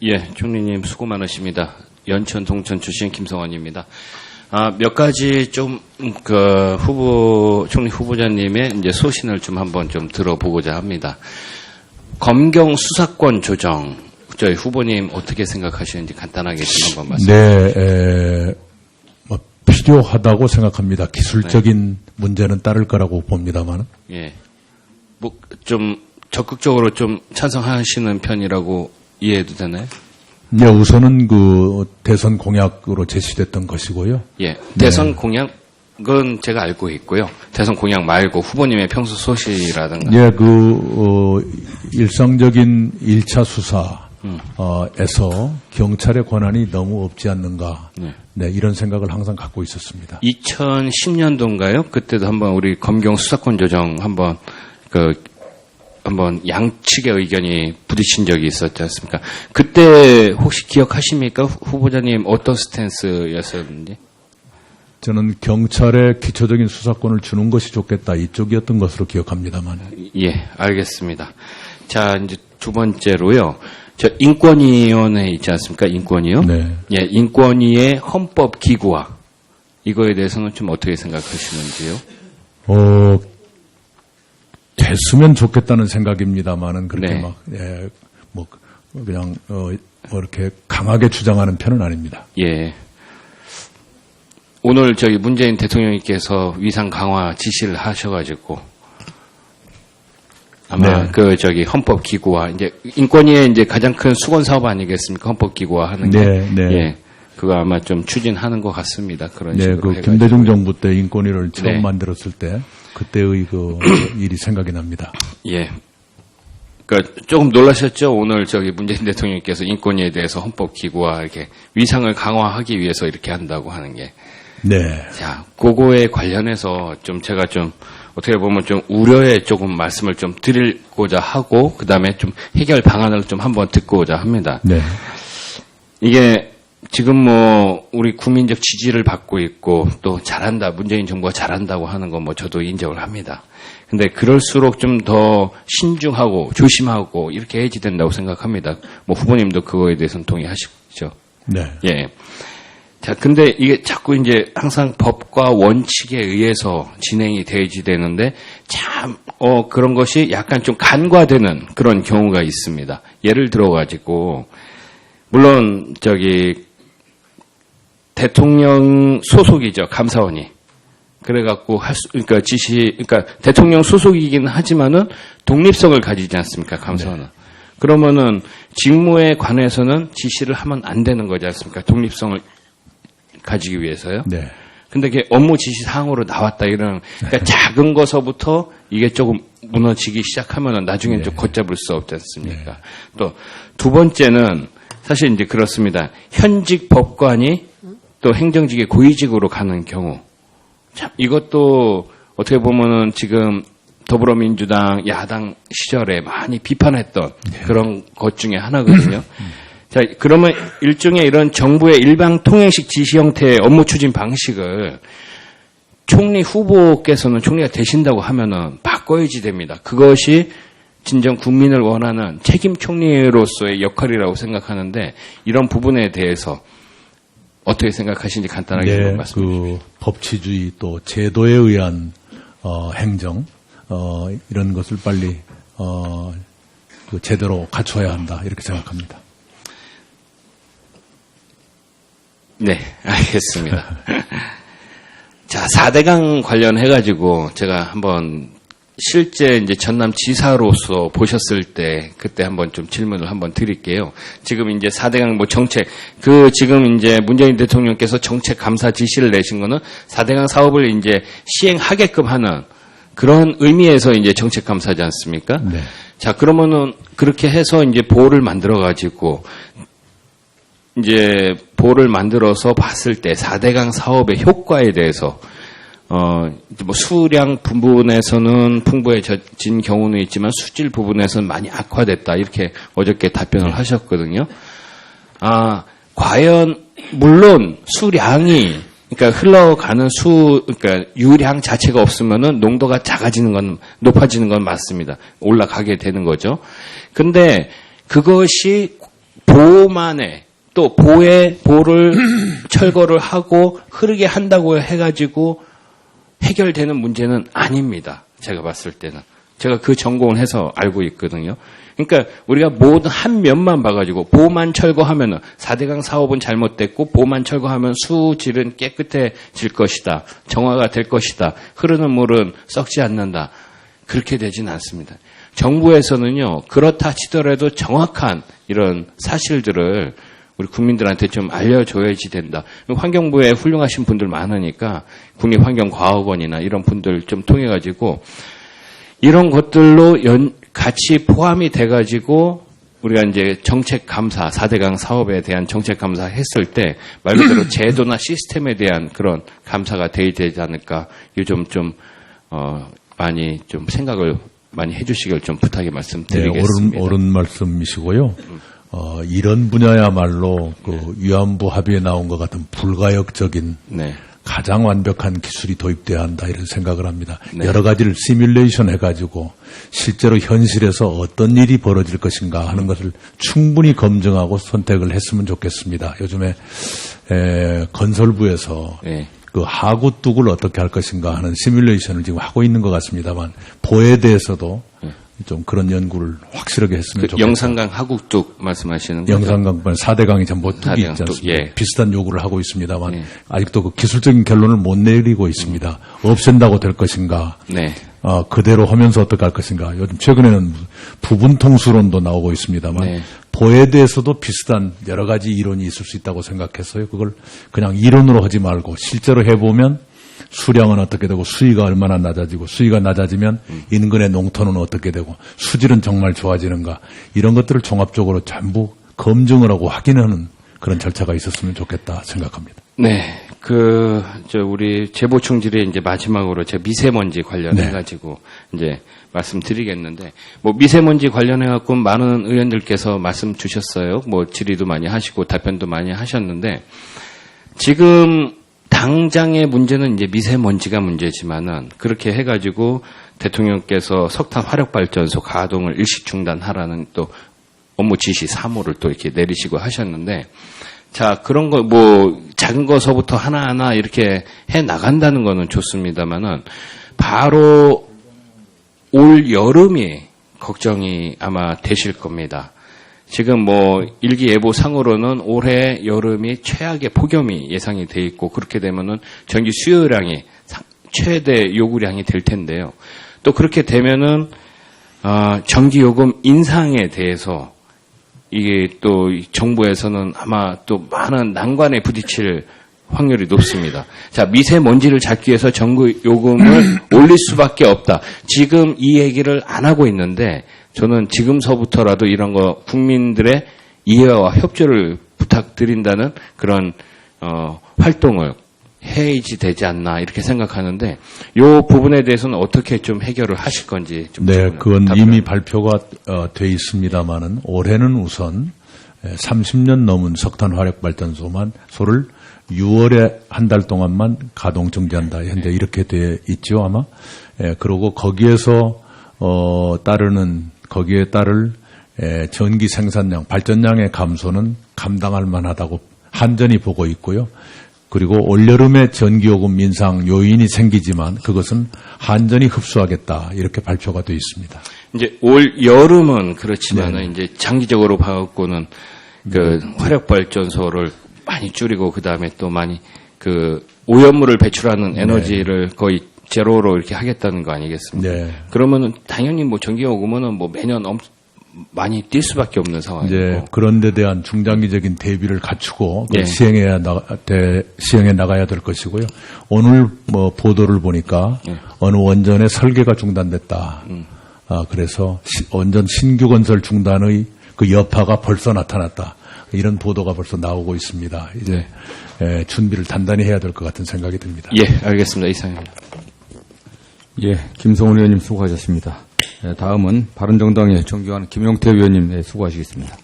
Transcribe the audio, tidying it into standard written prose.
예, 총리님 수고 많으십니다. 연천 동천 출신 김성원입니다. 몇 가지 좀, 총리 후보자님의 이제 소신을 좀 한번 좀 들어보고자 합니다. 검경 수사권 조정, 저희 후보님 어떻게 생각하시는지 간단하게 좀 한번 말씀해 주시죠. 네, 필요하다고 생각합니다. 기술적인 문제는 따를 거라고 봅니다만. 예. 좀 적극적으로 좀 찬성하시는 편이라고 이해해도 되나요? 네, 우선은 대선 공약으로 제시됐던 것이고요. 예. 대선 공약은 제가 알고 있고요. 대선 공약 말고 후보님의 평소 소식이라든가. 예, 일상적인 1차 수사에서 경찰의 권한이 너무 없지 않는가. 네, 이런 생각을 항상 갖고 있었습니다. 2010년도인가요? 그때도 한번 우리 검경 수사권 조정 한번 양측의 의견이 부딪힌 적이 있었지 않습니까? 그때 혹시 기억하십니까? 후보자님 어떤 스탠스였었는지? 저는 경찰에 기초적인 수사권을 주는 것이 좋겠다 이쪽이었던 것으로 기억합니다만. 예, 알겠습니다. 자, 이제 두 번째로요. 저 인권위원회 있지 않습니까? 인권위요? 네. 예, 인권위의 헌법 기구화. 이거에 대해서는 좀 어떻게 생각하시는지요? 됐으면 좋겠다는 생각입니다만은 그렇게 네. 이렇게 강하게 주장하는 편은 아닙니다. 예. 오늘 저희 문재인 대통령님께서 위상 강화 지시를 하셔가지고 아마 네. 헌법 기구화 이제 인권위의 이제 가장 큰 수건 사업 아니겠습니까? 헌법 기구화 하는 게. 네. 예. 그거 아마 좀 추진하는 것 같습니다. 그런 네, 식으로. 김대중 정부 때 인권위를 처음 네. 만들었을 때 그때의 일이 생각이 납니다. 예. 그러니까 조금 놀라셨죠? 오늘 문재인 대통령님께서 인권위에 대해서 헌법 기구화 이렇게 위상을 강화하기 위해서 이렇게 한다고 하는 게. 네. 자, 그거에 관련해서 제가 어떻게 보면 우려에 조금 말씀을 좀 드리고자 하고, 그 다음에 좀 해결 방안을 좀 한번 듣고자 합니다. 네. 이게 지금 우리 국민적 지지를 받고 있고, 또 잘한다, 문재인 정부가 잘한다고 하는 건 저도 인정을 합니다. 근데 그럴수록 좀 더 신중하고 조심하고 이렇게 해야지 된다고 생각합니다. 후보님도 그거에 대해서는 동의하시죠? 네. 예. 자, 근데 이게 자꾸 이제 항상 법과 원칙에 의해서 진행이 돼야지 되는데, 참, 그런 것이 약간 좀 간과되는 그런 경우가 있습니다. 예를 들어가지고, 물론, 대통령 소속이죠, 감사원이. 그래갖고 그러니까 대통령 소속이긴 하지만은 독립성을 가지지 않습니까, 감사원은. 네. 그러면은 직무에 관해서는 지시를 하면 안 되는 거지 않습니까, 독립성을 가지기 위해서요. 네. 근데 그게 업무 지시 사항으로 나왔다 그러니까 작은 거서부터 이게 조금 무너지기 시작하면은 나중엔 좀 걷잡을 수 없지 않습니까? 네. 또 두 번째는 사실 이제 그렇습니다. 현직 법관이 또 행정직의 고위직으로 가는 경우. 참 이것도 어떻게 보면은 지금 더불어민주당 야당 시절에 많이 비판했던 그런 것 중에 하나거든요. 자, 그러면 일종의 이런 정부의 일방 통행식 지시 형태의 업무 추진 방식을 총리 후보께서는 총리가 되신다고 하면은 바꿔야지 됩니다. 그것이 진정 국민을 원하는 책임 총리로서의 역할이라고 생각하는데 이런 부분에 대해서 어떻게 생각하시는지 간단하게 네, 말씀해 주십시오. 법치주의 또 제도에 의한 행정 이런 것을 빨리 제대로 갖춰야 한다 이렇게 생각합니다. 네, 알겠습니다. 자, 4대강 관련해가지고 제가 한번 실제 이제 전남지사로서 보셨을 때 그때 한번 좀 질문을 한번 드릴게요. 지금 이제 4대강 정책, 지금 이제 문재인 대통령께서 정책 감사 지시를 내신 거는 4대강 사업을 이제 시행하게끔 하는 그런 의미에서 이제 정책 감사지 않습니까? 네. 자, 그러면은 그렇게 해서 이제 보호를 만들어가지고 이제 보를 만들어서 봤을 때 4대강 사업의 효과에 대해서 수량 부분에서는 풍부해진 경우는 있지만 수질 부분에서는 많이 악화됐다 이렇게 어저께 답변을 하셨거든요. 과연 물론 수량이 그러니까 흘러가는 그러니까 유량 자체가 없으면은 농도가 높아지는 건 맞습니다. 올라가게 되는 거죠. 근데 그것이 보만에 또 보를 철거를 하고 흐르게 한다고 해가지고 해결되는 문제는 아닙니다. 제가 봤을 때는. 제가 그 전공을 해서 알고 있거든요. 그러니까 우리가 모든 한 면만 봐가지고 보만 철거하면은 4대강 사업은 잘못됐고 보만 철거하면 수질은 깨끗해질 것이다. 정화가 될 것이다. 흐르는 물은 썩지 않는다. 그렇게 되진 않습니다. 정부에서는요, 그렇다 치더라도 정확한 이런 사실들을 우리 국민들한테 좀 알려줘야지 된다. 환경부에 훌륭하신 분들 많으니까 국립환경과학원이나 이런 분들 좀 통해가지고 이런 것들로 같이 포함이 돼가지고 우리가 이제 정책 감사, 4대강 사업에 대한 정책 감사 했을 때 말 그대로 제도나 시스템에 대한 그런 감사가 돼야 되지 않을까. 요즘 좀, 많이 좀 생각을 많이 해주시길 좀 부탁의 말씀드리겠습니다. 네, 옳은 말씀이시고요. 이런 분야야말로 그 위안부 합의에 나온 것 같은 불가역적인 네. 가장 완벽한 기술이 도입돼야 한다 이런 생각을 합니다. 네. 여러 가지를 시뮬레이션 해가지고 실제로 현실에서 어떤 일이 벌어질 것인가 하는 것을 충분히 검증하고 선택을 했으면 좋겠습니다. 요즘에 건설부에서 네. 그 하구뚝을 어떻게 할 것인가 하는 시뮬레이션을 지금 하고 있는 것 같습니다만 보에 대해서도 좀 그런 연구를 확실하게 했으면 좋겠습니다. 영산강 하국뚝 말씀하시는 거죠? 영산강뿐 4대강이 전부 뚝이 있지 않습니까? 예. 비슷한 요구를 하고 있습니다만 예. 아직도 그 기술적인 결론을 못 내리고 있습니다. 없앤다고 될 것인가? 네. 그대로 하면서 어떻게 할 것인가? 요즘 최근에는 부분 통수론도 나오고 있습니다만 네. 보에 대해서도 비슷한 여러 가지 이론이 있을 수 있다고 생각했어요. 그걸 그냥 이론으로 하지 말고 실제로 해보면 수량은 어떻게 되고 수위가 얼마나 낮아지고 수위가 낮아지면 인근의 농토는 어떻게 되고 수질은 정말 좋아지는가 이런 것들을 종합적으로 전부 검증을 하고 확인하는 그런 절차가 있었으면 좋겠다 생각합니다. 네. 우리 재보충질의 이제 마지막으로 제 미세먼지 관련해가지고 이제 말씀드리겠는데, 미세먼지 관련해갖고 많은 의원들께서 말씀 주셨어요. 질의도 많이 하시고 답변도 많이 하셨는데, 지금 당장의 문제는 이제 미세먼지가 문제지만은 그렇게 해가지고 대통령께서 석탄 화력발전소 가동을 일시 중단하라는 또 업무 지시 3호를 또 이렇게 내리시고 하셨는데, 자, 그런 거, 작은 거서부터 하나하나 이렇게 해 나간다는 거는 좋습니다만은, 바로 올 여름이 걱정이 아마 되실 겁니다. 지금 일기예보상으로는 올해 여름이 최악의 폭염이 예상이 돼 있고, 그렇게 되면은 전기 수요량이 최대 요구량이 될 텐데요. 또 그렇게 되면은, 전기요금 인상에 대해서 이게 또 정부에서는 아마 또 많은 난관에 부딪힐 확률이 높습니다. 자, 미세먼지를 잡기 위해서 전기요금을 올릴 수밖에 없다. 지금 이 얘기를 안 하고 있는데 저는 지금서부터라도 이런 거 국민들의 이해와 협조를 부탁드린다는 그런 활동을 해야지 되지 않나 이렇게 생각하는데 이 부분에 대해서는 어떻게 좀 해결을 하실 건지 좀 네, 그건 이미 발표가 돼 있습니다만은 올해는 우선 30년 넘은 석탄 화력 발전소를 6월에 한 달 동안만 가동 정지한다. 현재 이렇게 돼 있죠, 아마. 그리고 거기에서 거기에 따를 전기 생산량, 발전량의 감소는 감당할 만하다고 한전이 보고 있고요. 그리고 올여름에 전기요금 인상 요인이 생기지만 그것은 한전이 흡수하겠다 이렇게 발표가 되어 있습니다. 이제 올 여름은 그렇지만은 이제 장기적으로 봐갖고는 그 화력 발전소를 많이 줄이고 그 다음에 또 많이 그 오염물을 배출하는 에너지를 거의 제로로 이렇게 하겠다는 거 아니겠습니까? 네. 그러면은 당연히 전기요금은 매년 많이 뛸 수밖에 없는 상황이고. 네, 그런 데 대한 중장기적인 대비를 갖추고 네. 시행해 나가야 될 것이고요. 오늘 보도를 보니까 어느 원전의 설계가 중단됐다. 그래서 원전 신규 건설 중단의 그 여파가 벌써 나타났다. 이런 보도가 벌써 나오고 있습니다. 이제 준비를 단단히 해야 될 것 같은 생각이 듭니다. 예, 알겠습니다. 이상입니다. 예, 김성훈 의원님 수고하셨습니다. 다음은 바른정당의 존경하는 김용태 의원님 수고하시겠습니다.